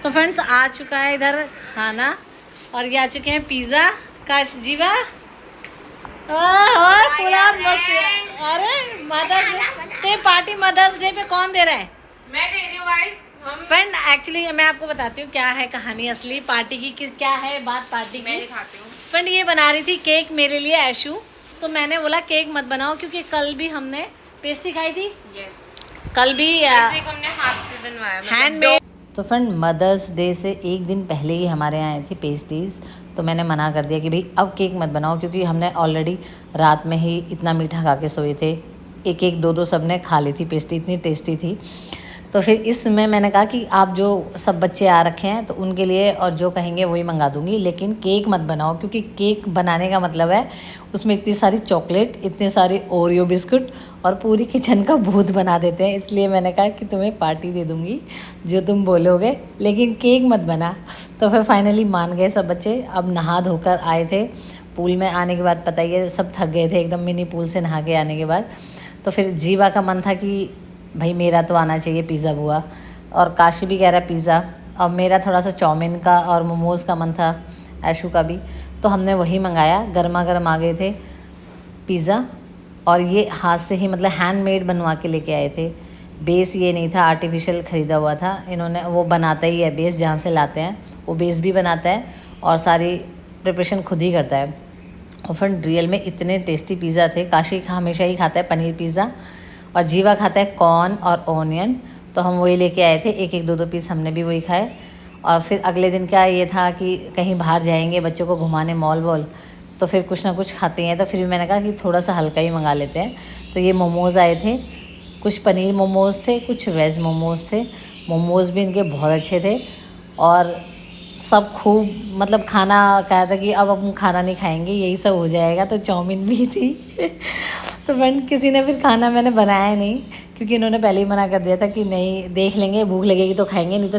तो फ्रेंड्स आ चुका है इधर खाना और ये आ चुके हैं पिज़्ज़ा का जीवा और पूरा मस्त। अरे Mother's Day party, Mother's Day पे कौन दे रहा है? मैं दे रही हूँ गाइस। फ्रेंड एक्चुअली मैं आपको बताती हूँ क्या है कहानी असली पार्टी की, क्या है बात पार्टी मैं की। दिखाती हूँ। फ्रेंड ये बना रही थी केक मेरे लिए ऐशू, तो मैंने बोला केक मत बनाओ क्योंकि कल भी हमने पेस्ट्री खाई थी। यस, कल भी हमने हाथ से बनवाया, हैंडमेड। तो फ्रेंड मदर्स डे से एक दिन पहले ही हमारे यहाँ आई थी पेस्ट्रीज़, तो मैंने मना कर दिया कि भाई अब केक मत बनाओ क्योंकि हमने ऑलरेडी रात में ही इतना मीठा खा के सोए थे। एक एक दो दो सब ने खा ली थी पेस्ट्री, इतनी टेस्टी थी। तो फिर इसमें मैंने कहा कि आप जो सब बच्चे आ रखे हैं तो उनके लिए और जो कहेंगे वही मंगा दूंगी, लेकिन केक मत बनाओ क्योंकि केक बनाने का मतलब है उसमें इतनी सारी चॉकलेट, इतने सारे ओरियो बिस्कुट और पूरी किचन का भूत बना देते हैं। इसलिए मैंने कहा कि तुम्हें पार्टी दे दूंगी जो तुम बोलोगे, लेकिन केक मत बना। तो फिर फाइनली मान गए सब बच्चे। अब नहा धोकर आए थे पूल में, आने के बाद पता ही है सब थक गए थे एकदम, मिनी पूल से नहा के आने के बाद। तो फिर जीवा का मन था कि भाई मेरा तो आना चाहिए पिज़्ज़ा बुआ, और काशी भी कह रहा है पिज़्ज़ा, और मेरा थोड़ा सा चाउमीन का और मोमोज़ का मन था, ऐशू का भी। तो हमने वही मंगाया, गर्मा गर्म आ गए थे पिज़्ज़ा। और ये हाथ से ही मतलब हैंडमेड बनवा के लेके आए थे। बेस ये नहीं था आर्टिफिशियल ख़रीदा हुआ था, इन्होंने वो बनाता ही है बेस, जहाँ से लाते हैं वो बेस भी बनाता है और सारी प्रिपरेशन खुद ही करता है। और फ्रेंड रियल में इतने टेस्टी पिज़्ज़ा थे। काशी हमेशा ही खाता है पनीर पिज़्ज़ा और जीवा खाता है कॉर्न और ऑनियन, तो हम वही लेके आए थे, एक एक दो दो पीस हमने भी वही खाए। और फिर अगले दिन क्या ये था कि कहीं बाहर जाएंगे बच्चों को घुमाने मॉल वॉल, तो फिर कुछ ना कुछ खाते हैं, तो फिर भी मैंने कहा कि थोड़ा सा हल्का ही मंगा लेते हैं। तो ये मोमोज़ आए थे, कुछ पनीर मोमोज़ थे, कुछ वेज मोमोज़ थे। मोमोज़ भी इनके बहुत अच्छे थे और सब खूब मतलब खाना कहा था कि अब हम खाना नहीं खाएंगे, यही सब हो जाएगा। तो चाउमीन भी थी तो फ्रेंड किसी ने फिर खाना मैंने बनाया नहीं क्योंकि इन्होंने पहले ही मना कर दिया था कि नहीं देख लेंगे, भूख लगेगी तो खाएंगे, नहीं तो